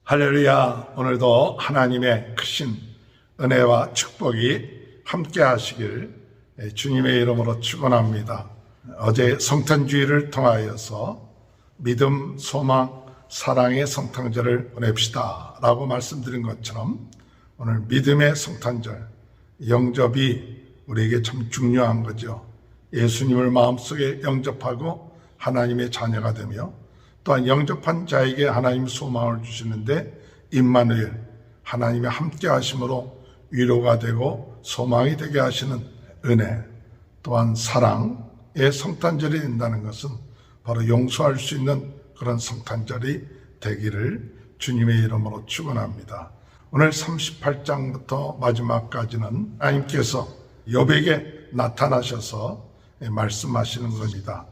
할렐루야. 오늘도 하나님의 크신 은혜와 축복이 함께 하시길 주님의 이름으로 축원합니다. 어제 성탄주의를 통하여서 믿음, 소망, 사랑의 성탄절을 보냅시다 라고 말씀드린 것처럼 오늘 믿음의 성탄절, 영접이 우리에게 참 중요한 거죠. 예수님을 마음속에 영접하고 하나님의 자녀가 되며 또한 영접한 자에게 하나님 소망을 주시는데 임마누엘, 하나님의 함께 하심으로 위로가 되고 소망이 되게 하시는 은혜, 또한 사랑의 성탄절이 된다는 것은 바로 용서할 수 있는 그런 성탄절이 되기를 주님의 이름으로 축원합니다. 오늘 38장부터 마지막까지는 하나님께서 욥에게 나타나셔서 말씀하시는 겁니다.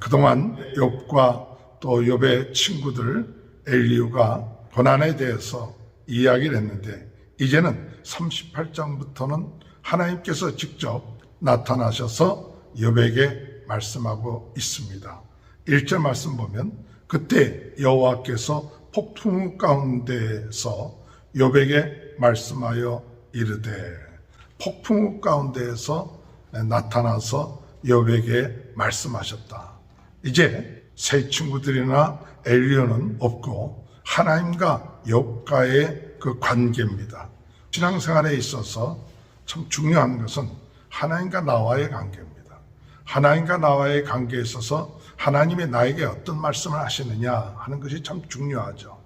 그동안 욥과 또 욥의 친구들 엘리후가 고난에 대해서 이야기를 했는데 이제는 38장부터는 하나님께서 직접 나타나셔서 욥에게 말씀하고 있습니다. 1절 말씀 보면 그때 여호와께서 폭풍 가운데에서 욥에게 말씀하여 이르되, 폭풍 가운데에서 나타나서 욥에게 말씀하셨다. 이제 새 친구들이나 엘리후는 없고 하나님과 욥과의 그 관계입니다. 신앙생활에 있어서 참 중요한 것은 하나님과 나와의 관계입니다. 하나님과 나와의 관계에 있어서 하나님이 나에게 어떤 말씀을 하시느냐 하는 것이 참 중요하죠.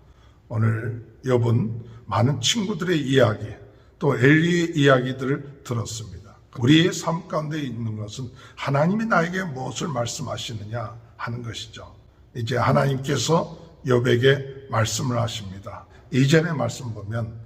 오늘 욥은 많은 친구들의 이야기, 또 엘리의 이야기들을 들었습니다. 우리의 삶 가운데 있는 것은 하나님이 나에게 무엇을 말씀하시느냐 하는 것이죠. 이제 하나님께서 욥에게 말씀을 하십니다. 이전의 말씀 보면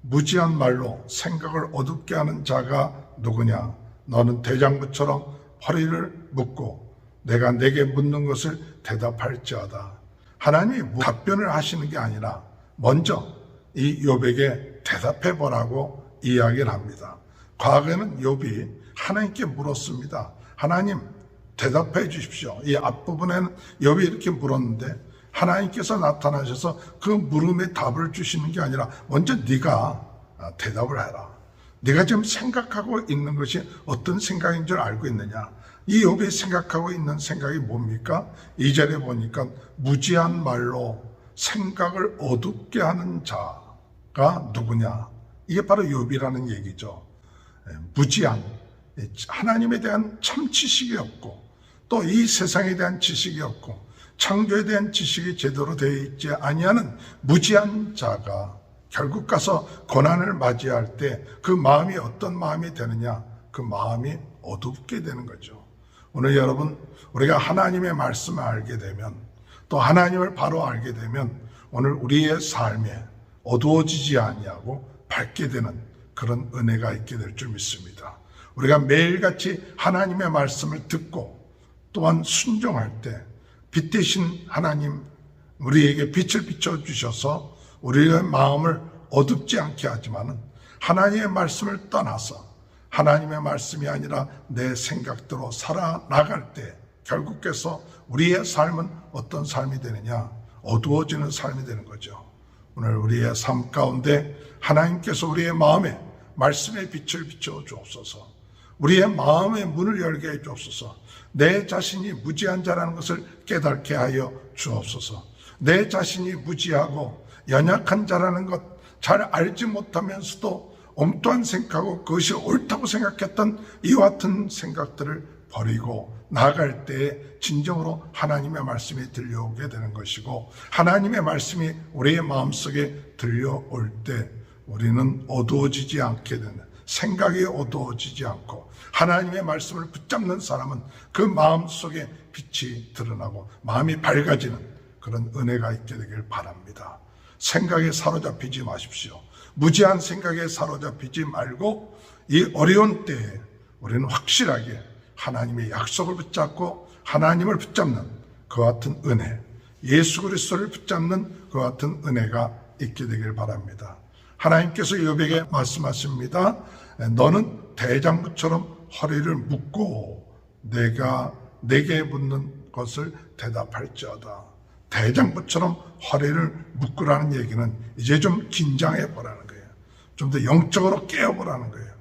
무지한 말로 생각을 어둡게 하는 자가 누구냐? 너는 대장부처럼 허리를 묶고 내가 내게 묻는 것을 대답할지어다. 하나님이 답변을 하시는 게 아니라 먼저 이 욥에게 대답해 보라고 이야기를 합니다. 과거에는 욥이 하나님께 물었습니다. 하나님, 대답해 주십시오. 이 앞부분에는 욥이 이렇게 물었는데 하나님께서 나타나셔서 그 물음에 답을 주시는 게 아니라 먼저 네가 대답을 해라. 네가 지금 생각하고 있는 것이 어떤 생각인 줄 알고 있느냐? 이 욥이 생각하고 있는 생각이 뭡니까? 2절에 보니까 무지한 말로 생각을 어둡게 하는 자가 누구냐? 이게 바로 욥이라는 얘기죠. 무지한, 하나님에 대한 참 지식이 없고 또 이 세상에 대한 지식이 없고 창조에 대한 지식이 제대로 되어 있지 아니하는 무지한 자가 결국 가서 고난을 맞이할 때 그 마음이 어떤 마음이 되느냐? 그 마음이 어둡게 되는 거죠. 오늘 여러분, 우리가 하나님의 말씀을 알게 되면 또 하나님을 바로 알게 되면 오늘 우리의 삶에 어두워지지 아니하고 밝게 되는 그런 은혜가 있게 될 줄 믿습니다. 우리가 매일같이 하나님의 말씀을 듣고 또한 순종할 때 빛 대신 하나님 우리에게 빛을 비춰주셔서 우리의 마음을 어둡지 않게 하지만은 하나님의 말씀을 떠나서 하나님의 말씀이 아니라 내 생각대로 살아나갈 때 결국에서 우리의 삶은 어떤 삶이 되느냐? 어두워지는 삶이 되는 거죠. 오늘 우리의 삶 가운데 하나님께서 우리의 마음에 말씀의 빛을 비춰 주옵소서. 우리의 마음의 문을 열게 해 주옵소서. 내 자신이 무지한 자라는 것을 깨닫게 하여 주옵소서. 내 자신이 무지하고 연약한 자라는 것 잘 알지 못하면서도 엉뚱한 생각하고 그것이 옳다고 생각했던 이와 같은 생각들을 버리고 나아갈 때에 진정으로 하나님의 말씀이 들려오게 되는 것이고 하나님의 말씀이 우리의 마음속에 들려올 때 우리는 어두워지지 않게 되는, 생각이 어두워지지 않고 하나님의 말씀을 붙잡는 사람은 그 마음속에 빛이 드러나고 마음이 밝아지는 그런 은혜가 있게 되길 바랍니다. 생각에 사로잡히지 마십시오. 무지한 생각에 사로잡히지 말고 이 어려운 때에 우리는 확실하게 하나님의 약속을 붙잡고 하나님을 붙잡는 그와 같은 은혜, 예수 그리스도를 붙잡는 그와 같은 은혜가 있게 되길 바랍니다. 하나님께서 욥에게 말씀하십니다. 너는 대장부처럼 허리를 묶고 내가 내게 묻는 것을 대답할지어다. 대장부처럼 허리를 묶으라는 얘기는 이제 좀 긴장해 보라는 거예요. 좀 더 영적으로 깨어보라는 거예요.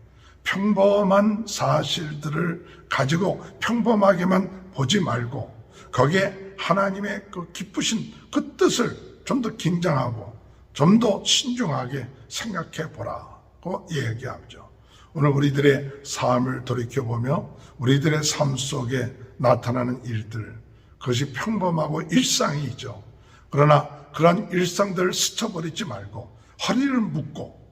평범한 사실들을 가지고 평범하게만 보지 말고 거기에 하나님의 그 기쁘신 그 뜻을 좀 더 긴장하고 좀 더 신중하게 생각해 보라고 얘기하죠. 오늘 우리들의 삶을 돌이켜보며 우리들의 삶 속에 나타나는 일들, 그것이 평범하고 일상이죠. 그러나 그런 일상들을 스쳐버리지 말고 허리를 묶고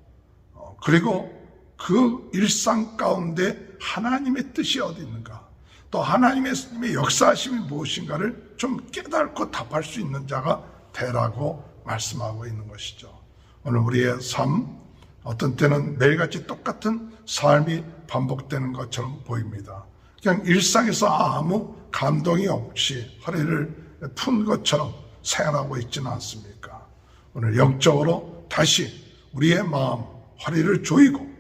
그리고 그 일상 가운데 하나님의 뜻이 어디 있는가, 또 하나님의 역사하심이 무엇인가를 좀 깨닫고 답할 수 있는 자가 되라고 말씀하고 있는 것이죠. 오늘 우리의 삶, 어떤 때는 매일같이 똑같은 삶이 반복되는 것처럼 보입니다. 그냥 일상에서 아무 감동이 없이 허리를 푼 것처럼 생활하고 있지는 않습니까? 오늘 영적으로 다시 우리의 마음, 허리를 조이고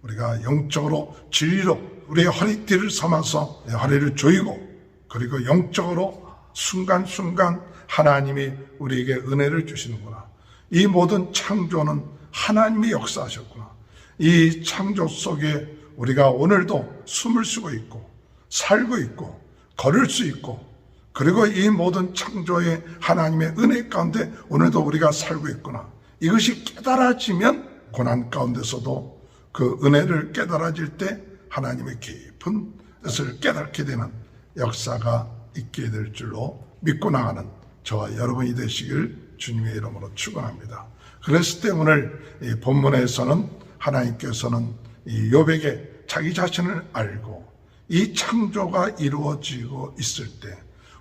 우리가 영적으로 진리로 우리의 허리띠를 삼아서 허리를 조이고 그리고 영적으로 순간순간 하나님이 우리에게 은혜를 주시는구나. 이 모든 창조는 하나님이 역사하셨구나. 이 창조 속에 우리가 오늘도 숨을 쉬고 있고 살고 있고 걸을 수 있고 그리고 이 모든 창조의 하나님의 은혜 가운데 오늘도 우리가 살고 있구나. 이것이 깨달아지면 고난 가운데서도 그 은혜를 깨달아질 때 하나님의 깊은 뜻을 깨닫게 되는 역사가 있게 될 줄로 믿고 나가는 저와 여러분이 되시길 주님의 이름으로 축원합니다. 그랬을 때 오늘 이 본문에서는 하나님께서는 이 욥에게 자기 자신을 알고 이 창조가 이루어지고 있을 때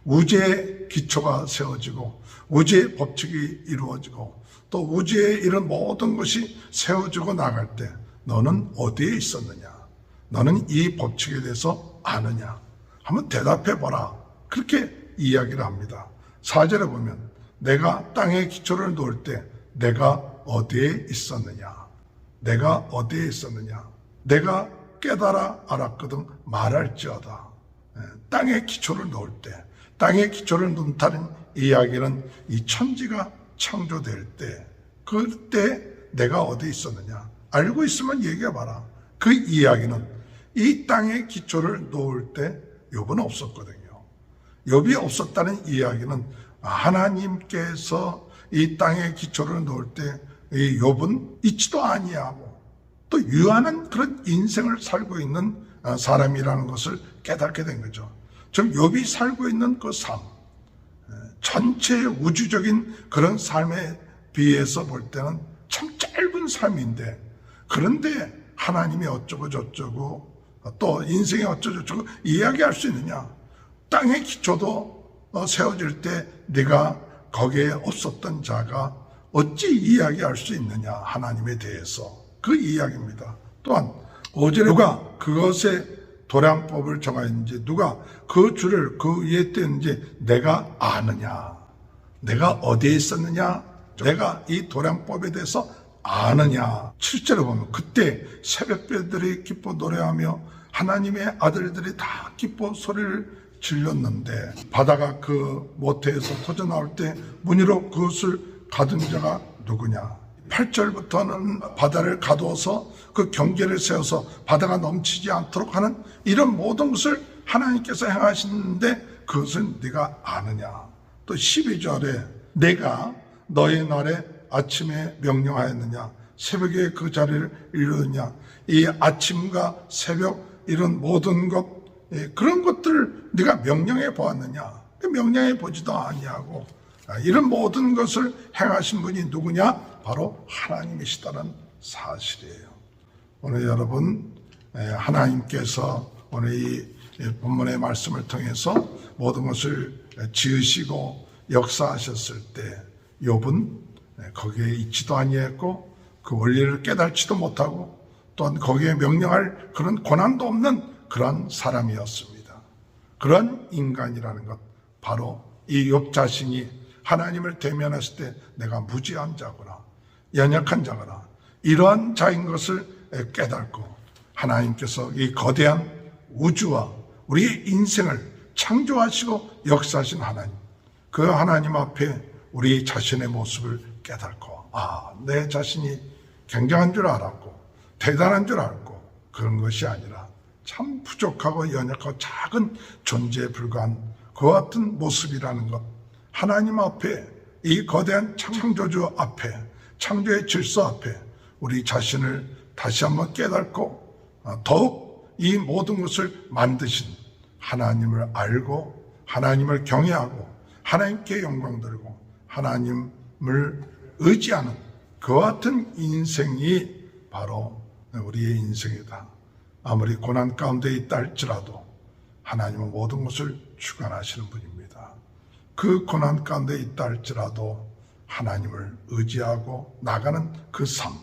우주의 기초가 세워지고 우주의 법칙이 이루어지고 또 우주의 이런 모든 것이 세워지고 나갈 때 너는 어디에 있었느냐? 너는 이 법칙에 대해서 아느냐? 한번 대답해 보라. 그렇게 이야기를 합니다. 4절에 보면 내가 땅의 기초를 놓을 때 내가 어디에 있었느냐? 내가 어디에 있었느냐? 내가 깨달아 알았거든 말할지어다. 땅의 기초를 놓을 때, 땅의 기초를 놓다는 이야기는 이 천지가 창조될 때, 그때 내가 어디 있었느냐? 알고 있으면 얘기해봐라. 그 이야기는 이 땅의 기초를 놓을 때 욥은 없었거든요. 욥이 없었다는 이야기는 하나님께서 이 땅의 기초를 놓을 때 이 욥은 있지도 아니하고 또 유한한 그런 인생을 살고 있는 사람이라는 것을 깨닫게 된 거죠. 지금 욥이 살고 있는 그 삶, 전체 우주적인 그런 삶에 비해서 볼 때는 참 짧은 삶인데, 그런데 하나님이 어쩌고 저쩌고 또 인생이 어쩌고 저쩌고 이야기할 수 있느냐? 땅의 기초도 세워질 때 네가 거기에 없었던 자가 어찌 이야기할 수 있느냐? 하나님에 대해서 그 이야기입니다. 또한 5절에 누가 그것의 도량법을 정하였는지, 누가 그 줄을 그 위에 떼는지 내가 아느냐? 내가 어디에 있었느냐? 내가 이 도량법에 대해서 아느냐? 7절에 보면 그때 새벽별들이 기뻐 노래하며 하나님의 아들들이 다 기뻐 소리를 질렀는데 바다가 그 모태에서 터져 나올 때 문으로 그것을 가둔 자가 누구냐? 8절부터는 바다를 가두어서 그 경계를 세워서 바다가 넘치지 않도록 하는 이런 모든 것을 하나님께서 행하시는데 그것을 네가 아느냐? 또 12절에 내가 너의 날에 아침에 명령하였느냐? 새벽에 그 자리를 이루느냐? 이 아침과 새벽 이런 모든 것, 그런 것들을 네가 명령해 보았느냐? 명령해 보지도 아니하고 이런 모든 것을 행하신 분이 누구냐? 바로 하나님이시다는 사실이에요. 오늘 여러분, 하나님께서 오늘 이 본문의 말씀을 통해서 모든 것을 지으시고 역사하셨을 때 욥은 거기에 있지도 아니했고 그 원리를 깨달지도 못하고 또한 거기에 명령할 그런 권한도 없는 그런 사람이었습니다. 그런 인간이라는 것, 바로 이 욥 자신이 하나님을 대면했을 때 내가 무지한 자구나, 연약한 자구나, 이러한 자인 것을 깨닫고 하나님께서 이 거대한 우주와 우리의 인생을 창조하시고 역사하신 하나님, 그 하나님 앞에 우리 자신의 모습을 깨닫고, 내 자신이 굉장한 줄 알았고 대단한 줄 알고 그런 것이 아니라 참 부족하고 연약하고 작은 존재에 불과한 그와 같은 모습이라는 것, 하나님 앞에, 이 거대한 창조주 앞에, 창조의 질서 앞에 우리 자신을 다시 한번 깨닫고 더욱 이 모든 것을 만드신 하나님을 알고 하나님을 경외하고 하나님께 영광 돌리고 하나님을 의지하는 그와 같은 인생이 바로 우리의 인생이다. 아무리 고난 가운데 있다 할지라도 하나님은 모든 것을 주관하시는 분입니다. 그 고난 가운데 있다 할지라도 하나님을 의지하고 나가는 그 삶,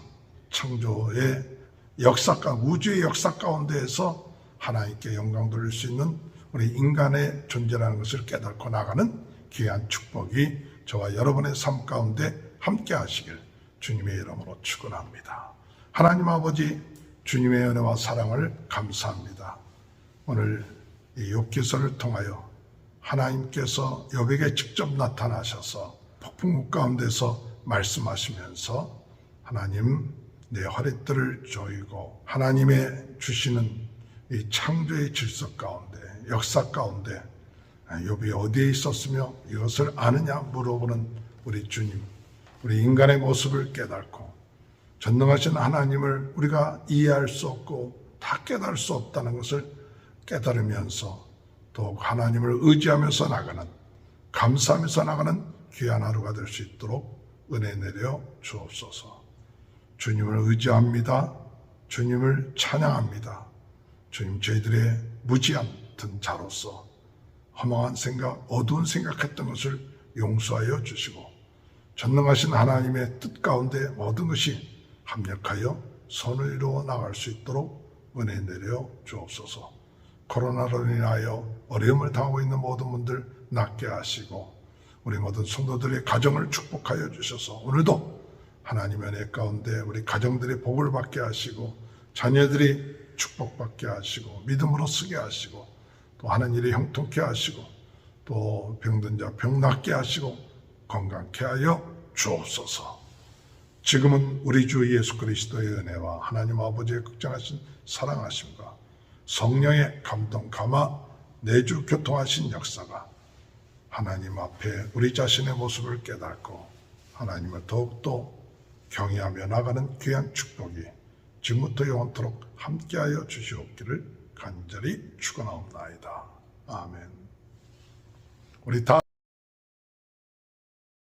창조의 역사, 우주의 역사 가운데에서 하나님께 영광 돌릴 수 있는 우리 인간의 존재라는 것을 깨닫고 나가는 귀한 축복이 저와 여러분의 삶 가운데 함께 하시길 주님의 이름으로 축원합니다. 하나님 아버지, 주님의 은혜와 사랑을 감사합니다. 오늘 이 욥기서를 통하여 하나님께서 욥에게 직접 나타나셔서 폭풍우 가운데서 말씀하시면서 하나님 내 허리띠를 조이고 하나님의 주시는 이 창조의 질서 가운데, 역사 가운데 욥이 어디에 있었으며 이것을 아느냐 물어보는 우리 주님, 우리 인간의 모습을 깨닫고 전능하신 하나님을 우리가 이해할 수 없고 다 깨달을 수 없다는 것을 깨달으면서 더욱 하나님을 의지하면서 나가는, 감사하면서 나가는 귀한 하루가 될 수 있도록 은혜 내려 주옵소서. 주님을 의지합니다. 주님을 찬양합니다. 주님, 저희들의 무지한 든 자로서 허망한 생각, 어두운 생각했던 것을 용서하여 주시고 전능하신 하나님의 뜻 가운데 모든 것이 합력하여 선을 이루어 나갈 수 있도록 은혜 내려 주옵소서. 코로나로 인하여 어려움을 당하고 있는 모든 분들 낫게 하시고 우리 모든 성도들의 가정을 축복하여 주셔서 오늘도 하나님의 은혜 가운데 우리 가정들이 복을 받게 하시고 자녀들이 축복받게 하시고 믿음으로 쓰게 하시고 또 하는 일이 형통케 하시고 또 병든 자 병 낫게 하시고 건강케 하여 주옵소서. 지금은 우리 주 예수 그리스도의 은혜와 하나님 아버지의 극장하신 사랑하심과 성령의 감동 감화 내주 교통하신 역사가 하나님 앞에 우리 자신의 모습을 깨닫고 하나님을 더욱더 경외하며 나가는 귀한 축복이 지금부터 영원토록 함께하여 주시옵기를 간절히 축원하옵나이다. 아멘. 우리 다